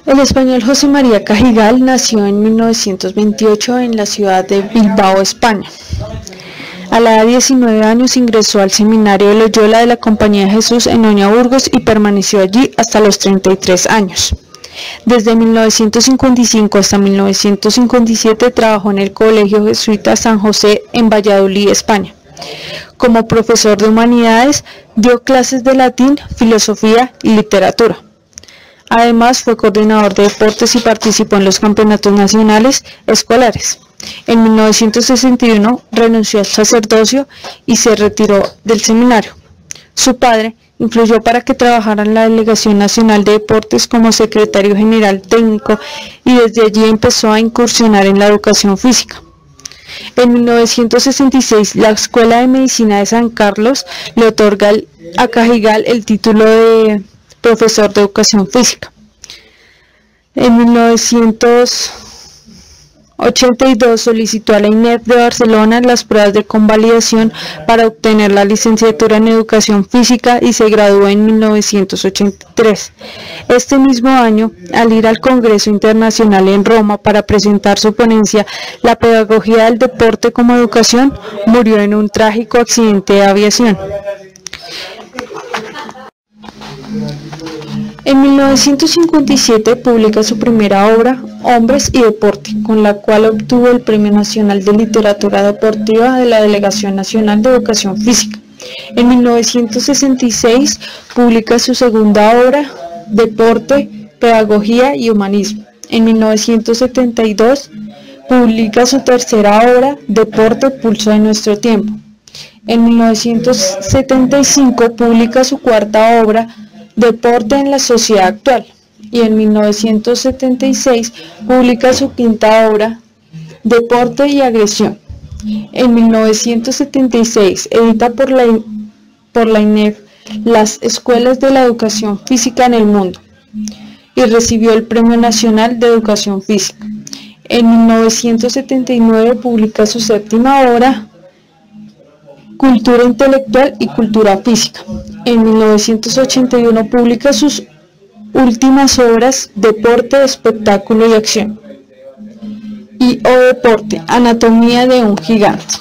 El español José María Cajigal nació en 1928 en la ciudad de Bilbao, España. A la edad de 19 años ingresó al seminario de Loyola de la Compañía de Jesús en Oña, Burgos, y permaneció allí hasta los 33 años. Desde 1955 hasta 1957 trabajó en el Colegio Jesuita San José en Valladolid, España. Como profesor de humanidades, dio clases de latín, filosofía y literatura. Además, fue coordinador de deportes y participó en los campeonatos nacionales escolares. En 1961 renunció al sacerdocio y se retiró del seminario. Su padre influyó para que trabajara en la Delegación Nacional de Deportes como secretario general técnico y desde allí empezó a incursionar en la educación física. En 1966, la Escuela de Medicina de San Carlos le otorga a Cajigal el título de profesor de educación física. En 1982 solicitó a la INEF de Barcelona las pruebas de convalidación para obtener la licenciatura en educación física y se graduó en 1983. Este mismo año, al ir al Congreso Internacional en Roma para presentar su ponencia La pedagogía del deporte como educación, murió en un trágico accidente de aviación. En 1957 publica su primera obra, Hombres y Deporte, con la cual obtuvo el Premio Nacional de Literatura Deportiva de la Delegación Nacional de Educación Física. En 1966 publica su segunda obra, Deporte, Pedagogía y Humanismo. En 1972 publica su tercera obra, Deporte, Pulso de Nuestro Tiempo. En 1975 publica su cuarta obra, Deporte en la Sociedad Actual, y en 1976 publica su quinta obra, Deporte y Agresión. En 1976 edita por la INEF Las Escuelas de la Educación Física en el Mundo y recibió el Premio Nacional de Educación Física. En 1979 publica su séptima obra, Cultura Intelectual y Cultura Física. En 1981 publica sus últimas obras, Deporte, Espectáculo y Acción, y O Deporte, Anatomía de un Gigante.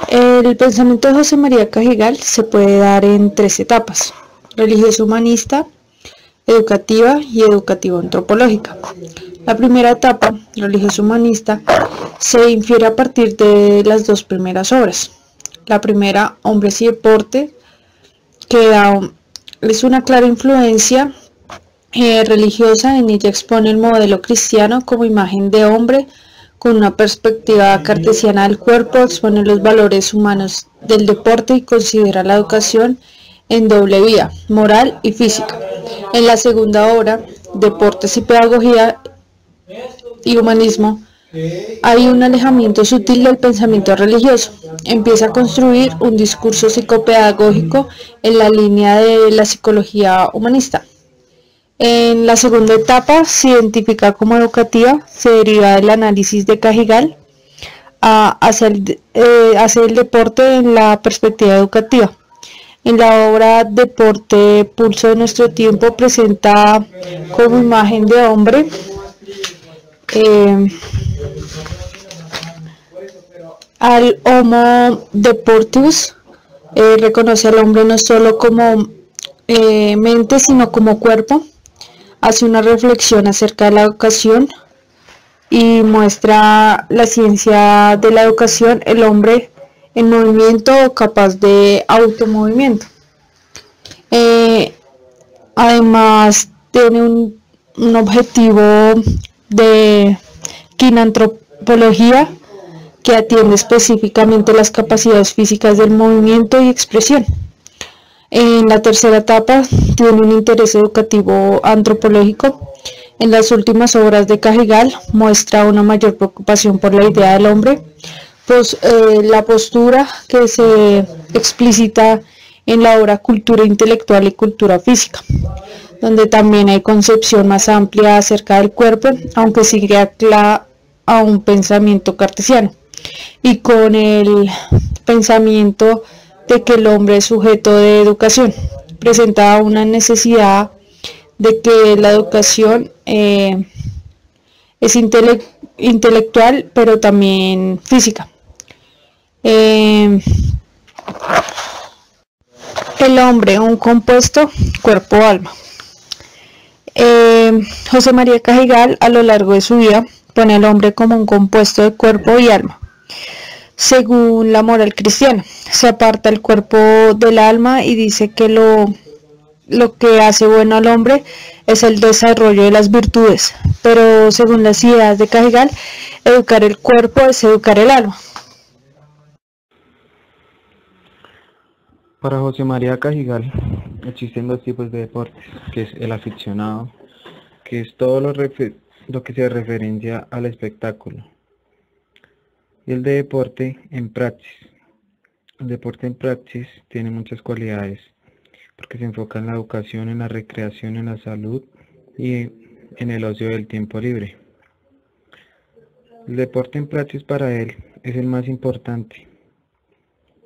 El pensamiento de José María Cajigal se puede dar en tres etapas: religioso humanista, educativa y educativo-antropológica. La primera etapa, religioso humanista, se infiere a partir de las dos primeras obras. La primera, Hombres y Deporte, que es una clara influencia religiosa. En ella expone el modelo cristiano como imagen de hombre con una perspectiva cartesiana del cuerpo, expone los valores humanos del deporte y considera la educación en doble vía, moral y física. En la segunda obra, Deportes y Pedagogía y Humanismo, hay un alejamiento sutil del pensamiento religioso. Empieza a construir un discurso psicopedagógico en la línea de la psicología humanista. En la segunda etapa se identifica como educativa, se deriva del análisis de Cajigal hacia el deporte en la perspectiva educativa. En la obra Deporte, Pulso de Nuestro Tiempo presenta como imagen de hombre al Homo Deportivus, reconoce al hombre no solo como mente, sino como cuerpo. Hace una reflexión acerca de la educación y muestra la ciencia de la educación, el hombre en movimiento o capaz de automovimiento. Además, tiene un objetivo de quinantropología que atiende específicamente las capacidades físicas del movimiento y expresión. En la tercera etapa tiene un interés educativo antropológico. En las últimas obras de Cajigal muestra una mayor preocupación por la idea del hombre, pues la postura que se explicita en la obra Cultura Intelectual y Cultura Física, donde también hay concepción más amplia acerca del cuerpo, aunque sigue anclada a un pensamiento cartesiano y con el pensamiento de que el hombre es sujeto de educación. Presenta una necesidad de que la educación es intelectual, pero también física. Eh, el hombre, un compuesto, cuerpo-alma. José María Cajigal, a lo largo de su vida, pone al hombre como un compuesto de cuerpo y alma. Según la moral cristiana, se aparta el cuerpo del alma y dice que lo que hace bueno al hombre es el desarrollo de las virtudes, pero según las ideas de Cajigal, educar el cuerpo es educar el alma. Para José María Cajigal existen dos tipos de deportes, que es el aficionado, que es todo lo que se referencia al espectáculo, y el de deporte en praxis. El deporte en praxis tiene muchas cualidades, porque se enfoca en la educación, en la recreación, en la salud y en el ocio del tiempo libre. El deporte en praxis para él es el más importante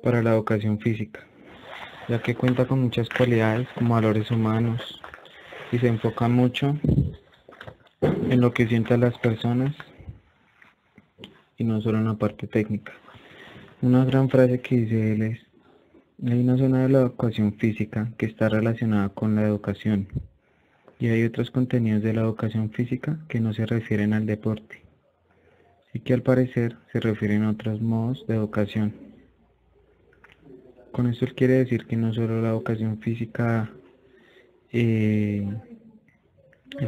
para la educación física, ya que cuenta con muchas cualidades como valores humanos y se enfoca mucho en lo que sientan las personas y no solo en la parte técnica. Una gran frase que dice él es: hay una zona de la educación física que está relacionada con la educación y hay otros contenidos de la educación física que no se refieren al deporte y que al parecer se refieren a otros modos de educación. Con esto él quiere decir que no solo la educación física es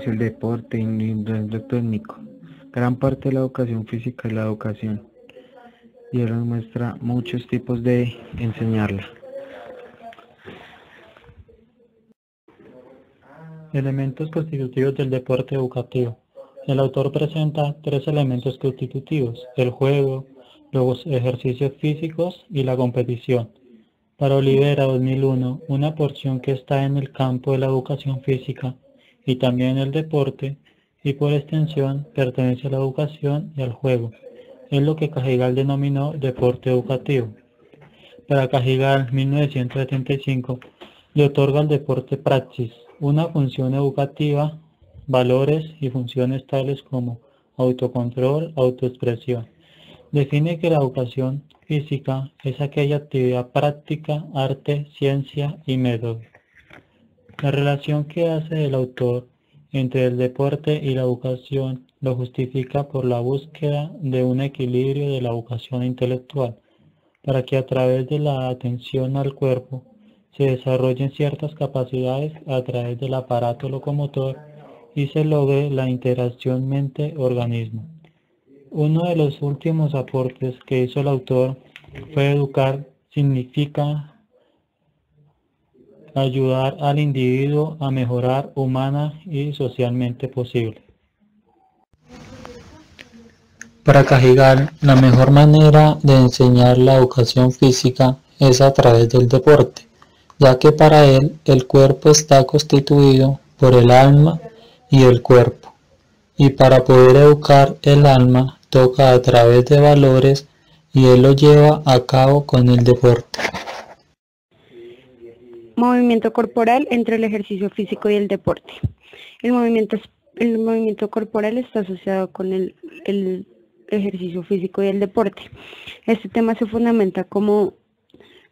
el deporte y lo técnico. Gran parte de la educación física es la educación y él nos muestra muchos tipos de enseñarla. Elementos constitutivos del deporte educativo. El autor presenta 3 elementos constitutivos: el juego, los ejercicios físicos y la competición. Para Olivera 2001, una porción que está en el campo de la educación física y también el deporte, y por extensión pertenece a la educación y al juego. Es lo que Cajigal denominó deporte educativo. Para Cajigal, 1975, le otorga al deporte praxis, una función educativa, valores y funciones tales como autocontrol, autoexpresión. Define que la educación física es aquella actividad práctica, arte, ciencia y método. La relación que hace el autor entre el deporte y la educación lo justifica por la búsqueda de un equilibrio de la educación intelectual, para que a través de la atención al cuerpo se desarrollen ciertas capacidades a través del aparato locomotor y se logre la interacción mente-organismo. Uno de los últimos aportes que hizo el autor fue educar significa ayudar al individuo a mejorar humana y socialmente posible. Para Cajigal, la mejor manera de enseñar la educación física es a través del deporte, ya que para él el cuerpo está constituido por el alma y el cuerpo, y para poder educar el alma toca a través de valores y él lo lleva a cabo con el deporte. Movimiento corporal entre el ejercicio físico y el deporte. El movimiento corporal está asociado con el ejercicio físico y el deporte. Este tema se fundamenta, como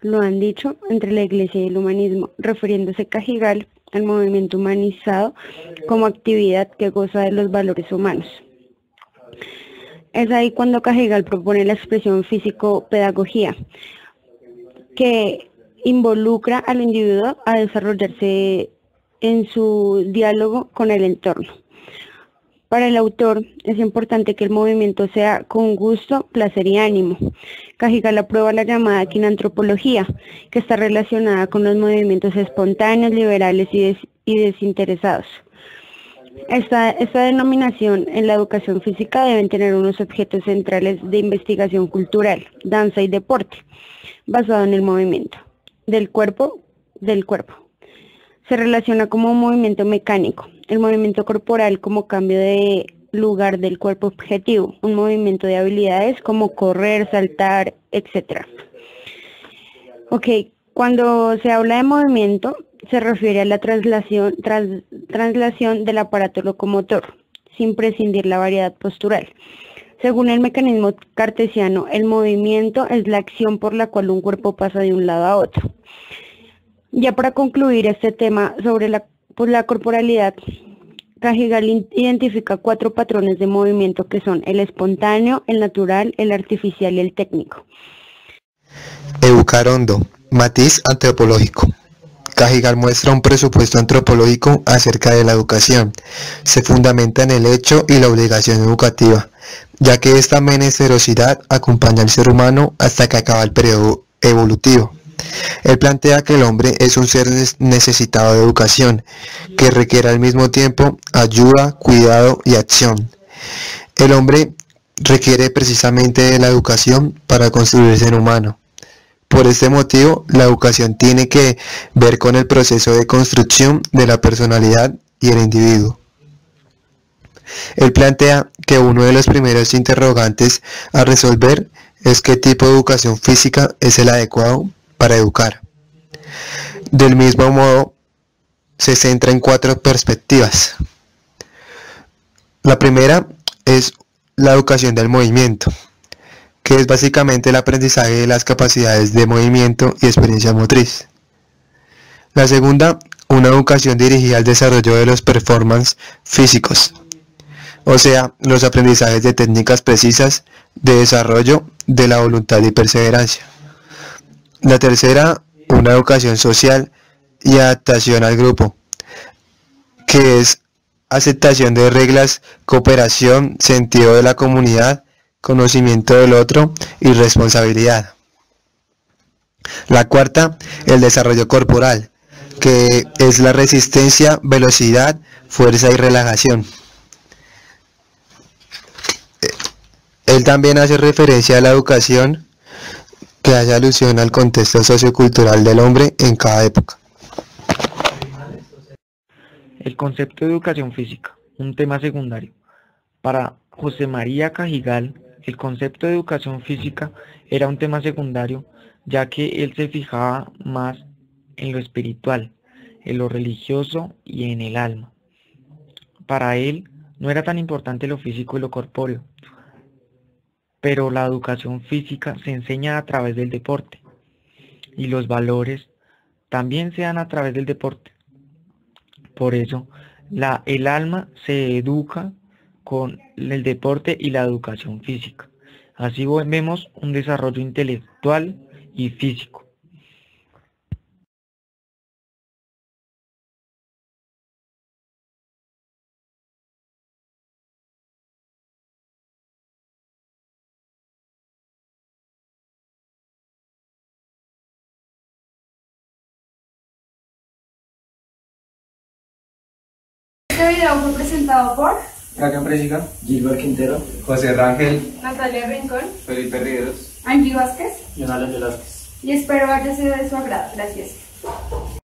lo han dicho, entre la Iglesia y el humanismo, refiriéndose Cajigal al movimiento humanizado como actividad que goza de los valores humanos. Es ahí cuando Cajigal propone la expresión físico-pedagogía, que involucra al individuo a desarrollarse en su diálogo con el entorno. Para el autor es importante que el movimiento sea con gusto, placer y ánimo. Cajigal aprueba la llamada quinantropología, que está relacionada con los movimientos espontáneos, liberales y desinteresados. Esta denominación en la educación física deben tener unos objetos centrales de investigación cultural, danza y deporte, basado en el movimiento del cuerpo. Se relaciona como un movimiento mecánico, el movimiento corporal como cambio de lugar del cuerpo objetivo, un movimiento de habilidades como correr, saltar, etc. Ok, cuando se habla de movimiento, se refiere a la traslación del aparato locomotor, sin prescindir la variedad postural. Según el mecanismo cartesiano, el movimiento es la acción por la cual un cuerpo pasa de un lado a otro. Ya para concluir este tema sobre la corporalidad, Cajigal identifica 4 patrones de movimiento que son el espontáneo, el natural, el artificial y el técnico. Educar hondo, matiz antropológico. Cajigal muestra un presupuesto antropológico acerca de la educación. Se fundamenta en el hecho y la obligación educativa, ya que esta menesterosidad acompaña al ser humano hasta que acaba el periodo evolutivo. Él plantea que el hombre es un ser necesitado de educación, que requiere al mismo tiempo ayuda, cuidado y acción. El hombre requiere precisamente de la educación para construirse en humano. Por este motivo, la educación tiene que ver con el proceso de construcción de la personalidad y el individuo. Él plantea que uno de los primeros interrogantes a resolver es qué tipo de educación física es el adecuado para educar. Del mismo modo, se centra en 4 perspectivas. La primera es la educación del movimiento, que es básicamente el aprendizaje de las capacidades de movimiento y experiencia motriz. La segunda, una educación dirigida al desarrollo de los performance físicos, o sea, los aprendizajes de técnicas precisas de desarrollo de la voluntad y perseverancia. La tercera, una educación social y adaptación al grupo, que es aceptación de reglas, cooperación, sentido de la comunidad, conocimiento del otro y responsabilidad. La cuarta, el desarrollo corporal, que es la resistencia, velocidad, fuerza y relajación. Él también hace referencia a la educación que hace alusión al contexto sociocultural del hombre en cada época. El concepto de educación física, un tema secundario. Para José María Cajigal, el concepto de educación física era un tema secundario, ya que él se fijaba más en lo espiritual, en lo religioso y en el alma. Para él no era tan importante lo físico y lo corpóreo, pero la educación física se enseña a través del deporte y los valores también se dan a través del deporte. Por eso, el alma se educa con el deporte y la educación física. Así vemos un desarrollo intelectual y físico. Este video fue presentado por Gaga Presiga, Gilbert Quintero, José Rangel, Natalia Rincón, Felipe Riveros, Angie Vázquez, Jonales Velázquez. y espero haya sido de su agrado. Gracias.